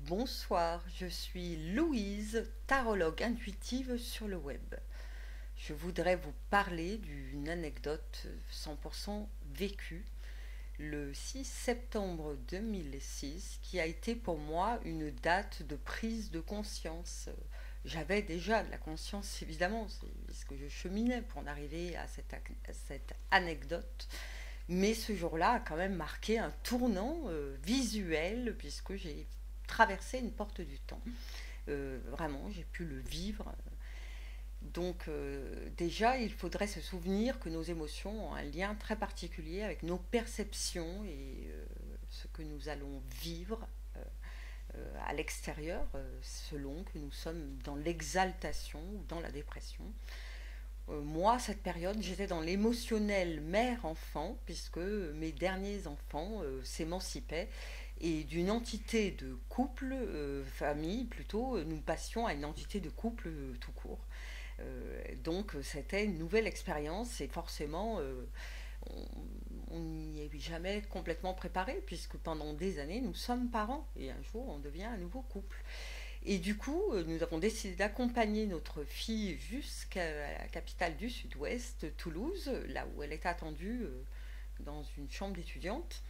Bonsoir, je suis Louise, tarologue intuitive sur le web. Je voudrais vous parler d'une anecdote 100% vécue le 6 septembre 2006 qui a été pour moi une date de prise de conscience. J'avais déjà de la conscience évidemment, c'est ce que je cheminais pour en arriver à cette anecdote. Mais ce jour-là a quand même marqué un tournant visuel puisque j'ai traversé une porte du temps. Vraiment, j'ai pu le vivre. Donc déjà, il faudrait se souvenir que nos émotions ont un lien très particulier avec nos perceptions et ce que nous allons vivre à l'extérieur, selon que nous sommes dans l'exaltation ou dans la dépression. Moi, cette période, j'étais dans l'émotionnel mère-enfant, puisque mes derniers enfants s'émancipaient et d'une entité de couple, famille plutôt, nous passions à une entité de couple tout court. Donc c'était une nouvelle expérience et forcément on n'y est jamais complètement préparé puisque pendant des années nous sommes parents et un jour on devient un nouveau couple. Et du coup, nous avons décidé d'accompagner notre fille jusqu'à la capitale du Sud-Ouest, Toulouse, là où elle est attendue dans une chambre d'étudiante.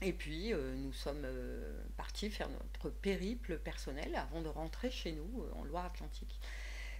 Et puis, nous sommes partis faire notre périple personnel avant de rentrer chez nous en Loire-Atlantique.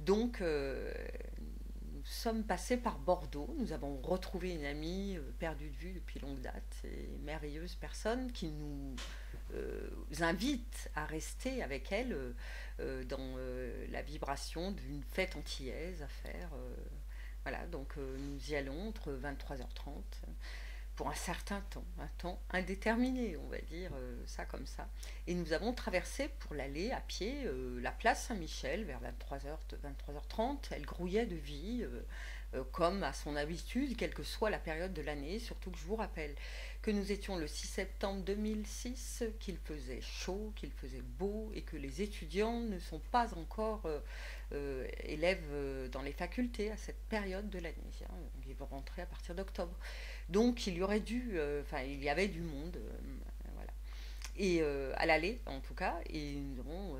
Donc, nous sommes passés par Bordeaux. Nous avons retrouvé une amie perdue de vue depuis longue date et merveilleuse personne qui nous invite à rester avec elle dans la vibration d'une fête antillaise à faire. Voilà, donc nous y allons entre 23h30 pour un certain temps, un temps indéterminé, on va dire ça comme ça. Et nous avons traversé pour l'aller à pied la place Saint-Michel vers 23h, 23h30. Elle grouillait de vie, comme à son habitude, quelle que soit la période de l'année. Surtout que je vous rappelle que nous étions le 6 septembre 2006, qu'il faisait chaud, qu'il faisait beau et que les étudiants ne sont pas encore élèves dans les facultés à cette période de l'année. Hein. Ils vont rentrer à partir d'octobre. Donc il y aurait il y avait du monde, voilà. Et à l'aller en tout cas, et nous avons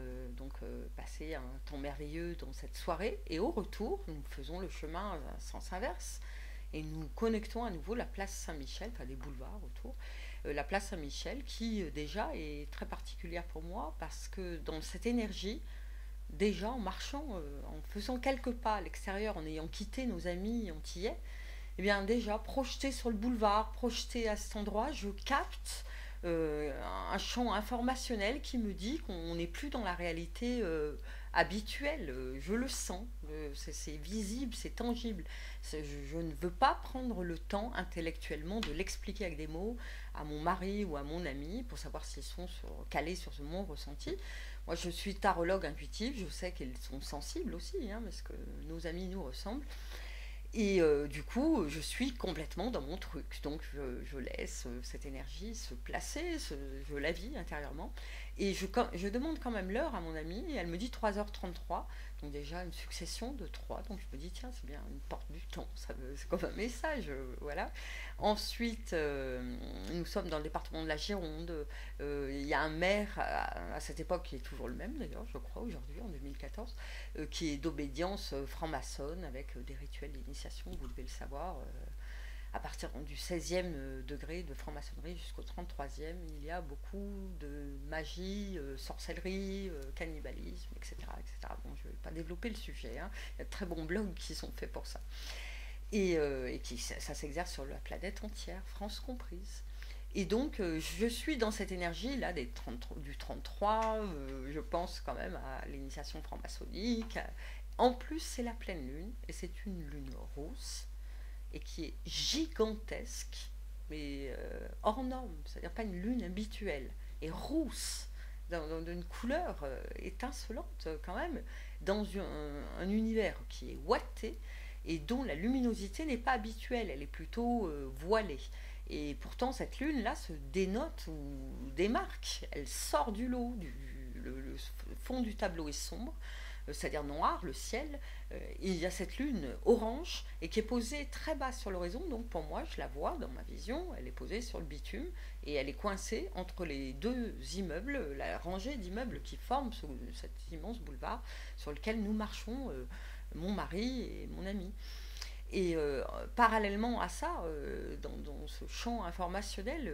passé un temps merveilleux dans cette soirée. Et au retour, nous faisons le chemin à sens inverse et nous connectons à nouveau la place Saint-Michel, enfin des boulevards autour. La place Saint-Michel qui déjà est très particulière pour moi parce que dans cette énergie, déjà en marchant, en faisant quelques pas à l'extérieur, en ayant quitté nos amis antillais, eh bien déjà, projeté sur le boulevard, projeté à cet endroit, je capte un champ informationnel qui me dit qu'on n'est plus dans la réalité habituelle. Je le sens, c'est visible, c'est tangible. Je ne veux pas prendre le temps intellectuellement de l'expliquer avec des mots à mon mari ou à mon ami pour savoir s'ils sont calés sur mon ressenti. Moi, je suis tarologue intuitive, je sais qu'ils sont sensibles aussi, hein, parce que nos amis nous ressemblent. Et du coup, je suis complètement dans mon truc. Donc, je laisse cette énergie se placer, je la vis intérieurement. Et je demande quand même l'heure à mon amie, et elle me dit 3h33. Donc, déjà, une succession de 3. Donc, je me dis, tiens, c'est bien une porte du temps. C'est comme un message. Voilà. Ensuite, nous sommes dans le département de la Gironde. Il y a un maire, à cette époque, qui est toujours le même d'ailleurs, je crois, aujourd'hui, en 2014, qui est d'obédience franc-maçonne avec des rituels d'initiation, vous devez le savoir. À partir du 16e degré de franc-maçonnerie jusqu'au 33e, il y a beaucoup de magie, sorcellerie, cannibalisme, etc., etc. Bon, je ne vais pas développer le sujet, hein. Il y a de très bons blogs qui sont faits pour ça. Et ça s'exerce sur la planète entière, France comprise. Et donc, je suis dans cette énergie-là du 33, je pense quand même à l'initiation franc-maçonnique. En plus, c'est la pleine lune, et c'est une lune rousse, et qui est gigantesque, mais hors norme, c'est-à-dire pas une lune habituelle, et rousse, dans une couleur étincelante quand même, dans un univers qui est ouaté, et dont la luminosité n'est pas habituelle, elle est plutôt voilée. Et pourtant, cette lune-là se dénote ou démarque. Elle sort du lot. Le fond du tableau est sombre. c'est-à-dire noir, le ciel. Il y a cette lune orange et qui est posée très bas sur l'horizon. Donc pour moi, je la vois dans ma vision. Elle est posée sur le bitume et elle est coincée entre les deux immeubles, la rangée d'immeubles qui forment cet immense boulevard sur lequel nous marchons, mon mari et mon ami. Et parallèlement à ça, dans ce champ informationnel,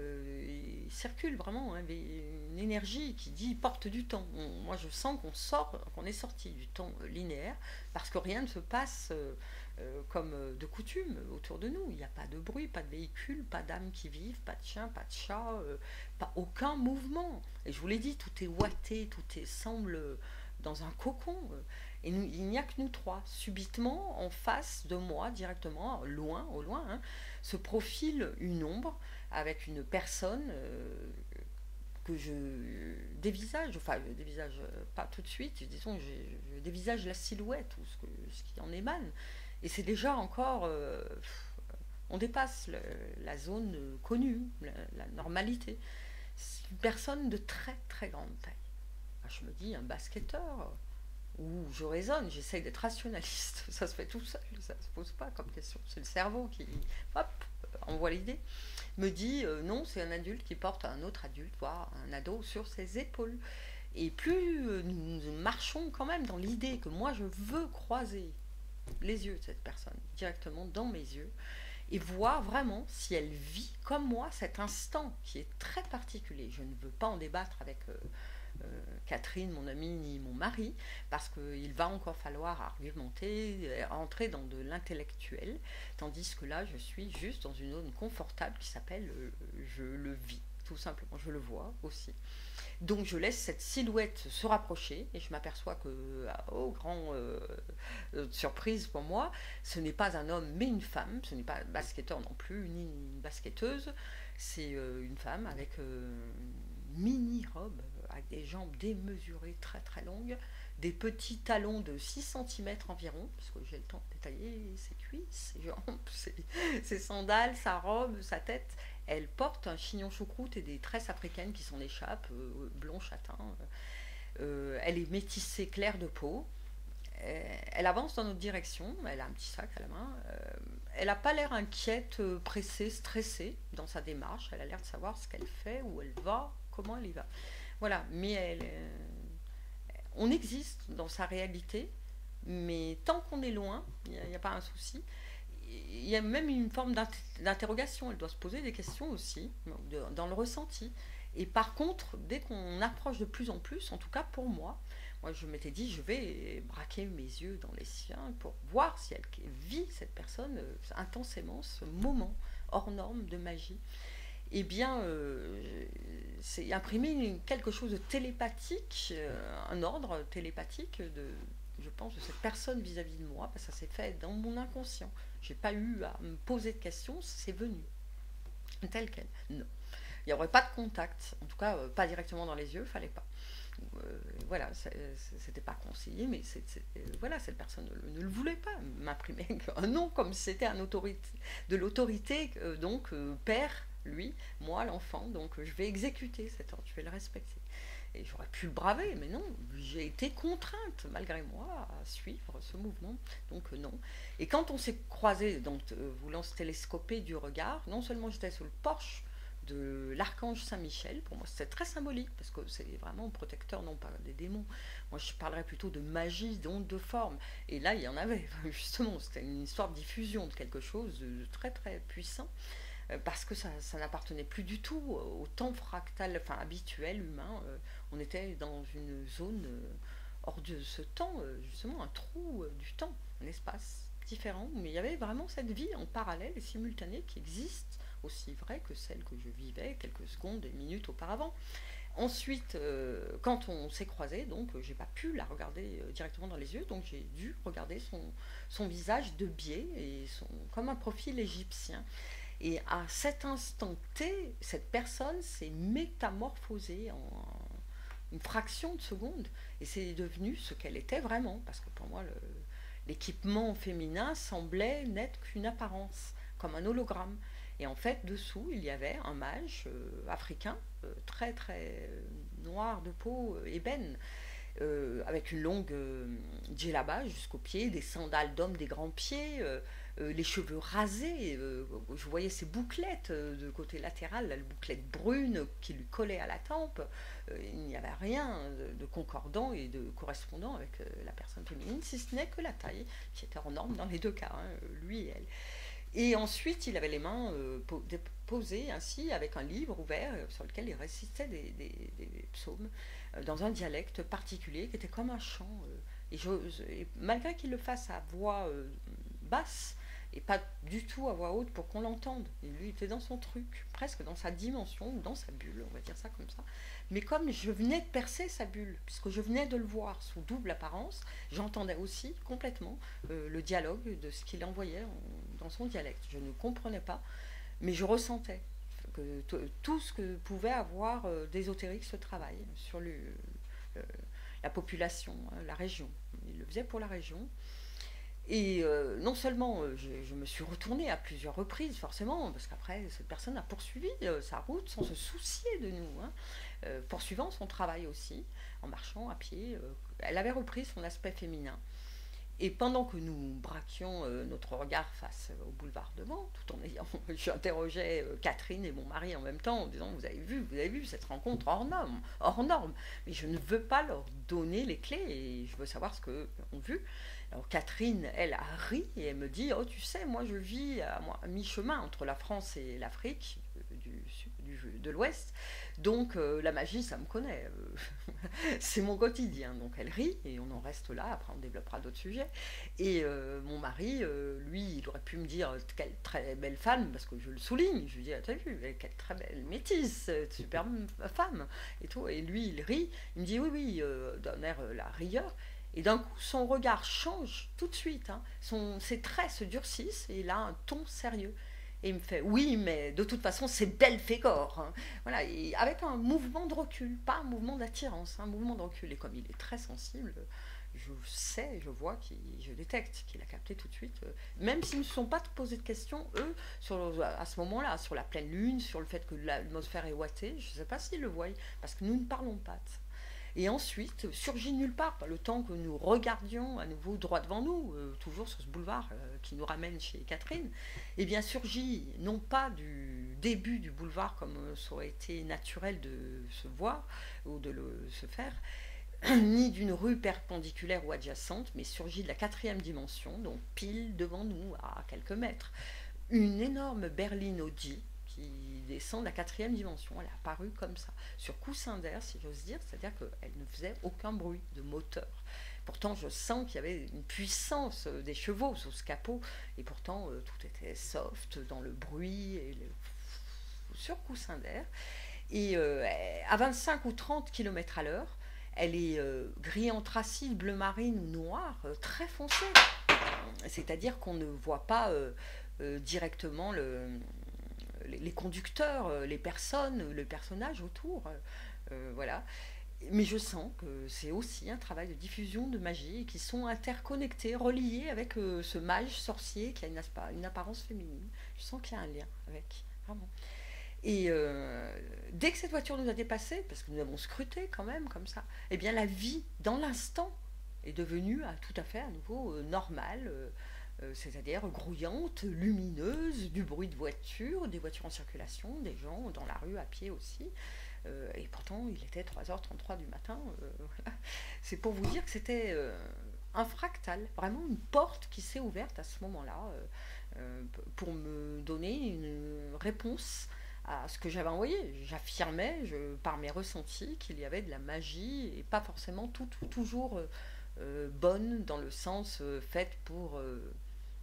il circule vraiment une énergie qui dit porte du temps. Moi, je sens qu'on est sorti du temps linéaire parce que rien ne se passe comme de coutume autour de nous. Il n'y a pas de bruit, pas de véhicule, pas d'âmes qui vivent, pas de chiens, pas de chats, pas aucun mouvement. Et je vous l'ai dit, tout est ouaté, semble dans un cocon. Et il n'y a que nous trois. Subitement, en face de moi, directement, loin, au loin, hein, se profile une ombre avec une personne que je dévisage, enfin, je dévisage pas tout de suite, disons, je dévisage la silhouette ou ce qui en émane. Et c'est déjà encore. On dépasse la zone connue, la normalité. C'est une personne de très très grande taille. Je me dis, un basketteur où je raisonne, j'essaye d'être rationaliste, ça se fait tout seul, ça ne se pose pas comme question, c'est le cerveau qui, hop, envoie l'idée, me dit non, c'est un adulte qui porte un autre adulte, voire un ado sur ses épaules. Et plus nous marchons quand même dans l'idée que moi je veux croiser les yeux de cette personne directement dans mes yeux et voir vraiment si elle vit comme moi cet instant qui est très particulier. Je ne veux pas en débattre avec Catherine, mon amie, ni mon mari, parce qu'il va encore falloir argumenter, entrer dans de l'intellectuel, tandis que là, je suis juste dans une zone confortable qui s'appelle je le vis, tout simplement, je le vois aussi. Donc je laisse cette silhouette se rapprocher et je m'aperçois que, oh, grande surprise pour moi, ce n'est pas un homme mais une femme, ce n'est pas un basketteur non plus, ni une basketteuse, c'est une femme avec une mini-robe, avec des jambes démesurées très très longues, des petits talons de 6 cm environ, puisque j'ai le temps de détailler ses cuisses, ses jambes, ses sandales, sa robe, sa tête. Elle porte un chignon choucroute et des tresses africaines qui s'en échappent, blond châtain. Elle est métissée claire de peau. Elle avance dans notre direction, elle a un petit sac à la main. Elle n'a pas l'air inquiète, pressée, stressée dans sa démarche. Elle a l'air de savoir ce qu'elle fait, où elle va, comment elle y va. Voilà, mais on existe dans sa réalité, mais tant qu'on est loin, il n'y a pas un souci. Il y a même une forme d'interrogation, elle doit se poser des questions aussi, dans le ressenti. Et par contre, dès qu'on approche de plus en plus, en tout cas pour moi, je m'étais dit, je vais braquer mes yeux dans les siens pour voir si elle vit, cette personne, intensément ce moment hors norme de magie. Eh bien, c'est imprimer quelque chose de télépathique, un ordre télépathique je pense, de cette personne vis-à-vis de moi, parce que ça s'est fait dans mon inconscient. J'ai pas eu à me poser de questions, c'est venu, tel quel. Non. Il n'y aurait pas de contact, en tout cas pas directement dans les yeux, fallait pas. Voilà, c'était pas conseillé, mais voilà, cette personne ne le voulait pas m'imprimer un nom comme si c'était de l'autorité, donc père, lui, moi l'enfant, donc je vais exécuter cet ordre, je vais le respecter. Et j'aurais pu le braver, mais non, j'ai été contrainte, malgré moi, à suivre ce mouvement. Donc non. Et quand on s'est croisés, donc voulant se télescoper du regard, non seulement j'étais sous le porche de l'archange Saint-Michel, pour moi c'était très symbolique, parce que c'est vraiment protecteur, non pas des démons. Moi je parlerais plutôt de magie, d'onde de forme. Et là il y en avait, justement, c'était une histoire de diffusion de quelque chose de très très puissant. Parce que ça n'appartenait plus du tout au temps fractal, enfin habituel, humain. On était dans une zone hors de ce temps, justement, un trou du temps, un espace différent. Mais il y avait vraiment cette vie en parallèle et simultanée qui existe, aussi vraie que celle que je vivais quelques secondes et minutes auparavant. Ensuite, quand on s'est croisés, donc j'ai pas pu la regarder directement dans les yeux, donc j'ai dû regarder son visage de biais, et comme un profil égyptien. Et à cet instant T, cette personne s'est métamorphosée en une fraction de seconde. Et c'est devenu ce qu'elle était vraiment. Parce que pour moi, l'équipement féminin semblait n'être qu'une apparence, comme un hologramme. Et en fait, dessous, il y avait un mage africain, très très noir de peau, ébène. avec une longue djellaba jusqu'aux pieds, des sandales d'homme des grands pieds, les cheveux rasés. Je voyais ses bouclettes de côté latéral, la bouclette brune qui lui collait à la tempe. Il n'y avait rien de concordant et de correspondant avec la personne féminine, si ce n'est que la taille, qui était en norme dans les deux cas, hein, lui et elle. Et ensuite, il avait les mains posées ainsi, avec un livre ouvert sur lequel il récitait des psaumes dans un dialecte particulier qui était comme un chant. Et malgré qu'il le fasse à voix basse, et pas du tout à voix haute pour qu'on l'entende. Et lui, il était dans son truc, presque dans sa dimension, ou dans sa bulle, on va dire ça comme ça. Mais comme je venais de percer sa bulle, puisque je venais de le voir sous double apparence, j'entendais aussi complètement le dialogue de ce qu'il envoyait dans son dialecte. Je ne comprenais pas, mais je ressentais que tout ce que pouvait avoir d'ésotérique ce travail sur la population, la région. Il le faisait pour la région. Et non seulement je me suis retournée à plusieurs reprises, forcément, parce qu'après, cette personne a poursuivi sa route sans se soucier de nous, hein, poursuivant son travail aussi, en marchant à pied. Elle avait repris son aspect féminin. Et pendant que nous braquions notre regard face au boulevard devant, tout en ayant, j'interrogeais Catherine et mon mari en même temps, en disant vous avez vu cette rencontre hors norme, mais je ne veux pas leur donner les clés et je veux savoir ce qu'eux ont vu. Alors Catherine, elle a ri et elle me dit oh tu sais moi je vis à mi-chemin entre la France et l'Afrique de l'Ouest, donc la magie ça me connaît, c'est mon quotidien. Donc elle rit et on en reste là, après on développera d'autres sujets. Et mon mari, lui, il aurait pu me dire quelle très belle femme, parce que je le souligne, je lui dis t'as vu, quelle très belle métisse, super femme et tout. Et lui il rit, il me dit oui, d'un air la rigueur. Et d'un coup, son regard change tout de suite. Hein. Ses traits se durcissent et il a un ton sérieux. Et il me fait oui, mais de toute façon, c'est Belphégor. Hein. Voilà, et avec un mouvement de recul, pas un mouvement d'attirance, un mouvement de recul. Et comme il est très sensible, je sais, je vois, je détecte qu'il a capté tout de suite. Même s'ils ne se sont pas posés de questions, eux, à ce moment-là, sur la pleine lune, sur le fait que l'atmosphère est ouatée, je ne sais pas s'ils le voient, parce que nous ne parlons pas de ça. Et ensuite, surgit nulle part, le temps que nous regardions à nouveau droit devant nous, toujours sur ce boulevard qui nous ramène chez Catherine, et bien surgit non pas du début du boulevard comme ça aurait été naturel de se voir ou de se faire, ni d'une rue perpendiculaire ou adjacente, mais surgit de la 4e dimension, donc pile devant nous, à quelques mètres. Une énorme berline Audi qui descend de la 4e dimension. Elle est apparue comme ça, sur coussin d'air, si j'ose dire, c'est-à-dire qu'elle ne faisait aucun bruit de moteur. Pourtant, je sens qu'il y avait une puissance des chevaux sous ce capot, et pourtant, tout était soft dans le bruit, et sur coussin d'air. Et à 25 ou 30 km à l'heure, elle est gris anthracite, bleu marine ou noire, très foncée. C'est-à-dire qu'on ne voit pas directement les conducteurs, les personnes, le personnage autour. Voilà. Mais je sens que c'est aussi un travail de diffusion de magie qui sont interconnectés, reliés avec ce mage sorcier qui a une apparence féminine. Je sens qu'il y a un lien avec, vraiment. Et dès que cette voiture nous a dépassés, parce que nous avons scruté quand même comme ça, eh bien la vie dans l'instant est devenue tout à fait à nouveau normale, c'est-à-dire grouillante, lumineuse, du bruit de voitures, des voitures en circulation, des gens dans la rue à pied aussi. Et pourtant il était 3h33 du matin. Voilà. C'est pour vous dire que c'était un fractal, vraiment une porte qui s'est ouverte à ce moment-là pour me donner une réponse à ce que j'avais envoyé. J'affirmais, par mes ressentis, qu'il y avait de la magie, et pas forcément toujours bonne, dans le sens faite pour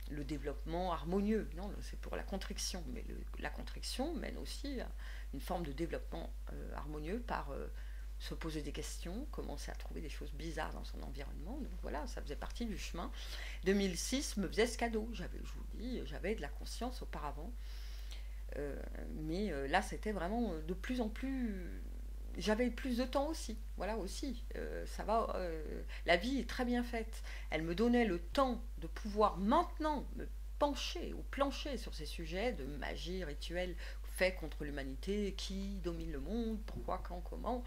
le développement harmonieux. Non, c'est pour la contriction. Mais la contriction mène aussi à une forme de développement harmonieux par se poser des questions, commencer à trouver des choses bizarres dans son environnement. Donc voilà, ça faisait partie du chemin. 2006 me faisait ce cadeau. Je vous dis, j'avais de la conscience auparavant. Mais là c'était vraiment de plus en plus, j'avais plus de temps aussi, voilà aussi, ça va, la vie est très bien faite, elle me donnait le temps de pouvoir maintenant me pencher ou plancher sur ces sujets de magie rituelle fait contre l'humanité, qui domine le monde, pourquoi, quand, comment,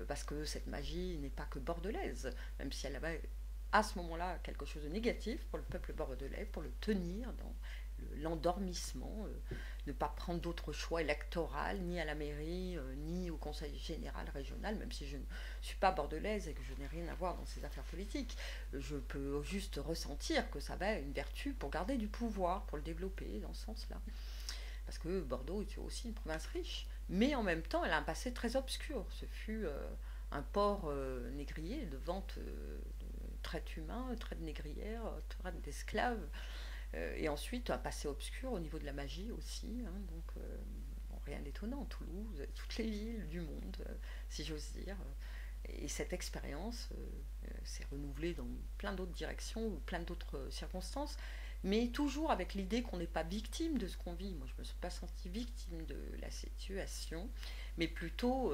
parce que cette magie n'est pas que bordelaise, même si elle avait à ce moment-là quelque chose de négatif pour le peuple bordelais, pour le tenir dans l'endormissement, ne pas prendre d'autres choix électoraux, ni à la mairie, ni au conseil général régional, même si je ne suis pas bordelaise et que je n'ai rien à voir dans ces affaires politiques. Je peux juste ressentir que ça va une vertu pour garder du pouvoir, pour le développer dans ce sens-là. Parce que Bordeaux est aussi une province riche, mais en même temps, elle a un passé très obscur. Ce fut un port négrier de vente de traite humain, traite négrière, traite d'esclaves. Et ensuite, un passé obscur au niveau de la magie aussi. Hein, donc, bon, rien d'étonnant. Toulouse, toutes les villes du monde, si j'ose dire. Et cette expérience s'est renouvelée dans plein d'autres directions ou plein d'autres circonstances, mais toujours avec l'idée qu'on n'est pas victime de ce qu'on vit. Moi, je ne me suis pas sentie victime de la situation, mais plutôt,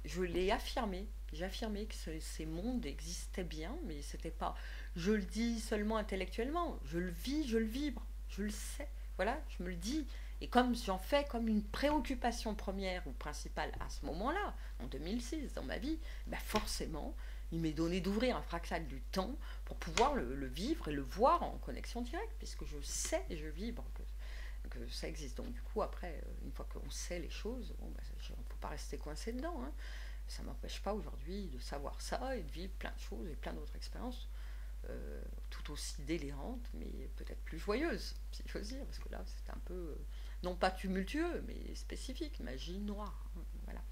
je l'ai affirmé. J'ai affirmé que ces mondes existaient bien, mais c'était pas. Je le dis seulement intellectuellement. Je le vis, je le vibre, je le sais. Voilà, je me le dis. Et comme j'en fais comme une préoccupation première ou principale à ce moment-là, en 2006, dans ma vie, ben forcément, il m'est donné d'ouvrir un fractal du temps pour pouvoir le vivre et le voir en connexion directe, puisque je sais et je vibre que ça existe. Donc du coup, après, une fois qu'on sait les choses, bon, ben, on ne peut pas rester coincé dedans. Hein. Ça ne m'empêche pas aujourd'hui de savoir ça et de vivre plein de choses et plein d'autres expériences tout aussi délirantes, mais peut-être plus joyeuses, si j'ose dire, parce que là, c'est un peu, non pas tumultueux, mais spécifique, magie noire. Hein, voilà.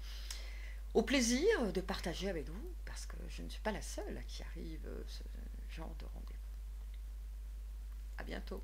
Au plaisir de partager avec vous, parce que je ne suis pas la seule à qui arrive ce genre de rendez-vous. À bientôt.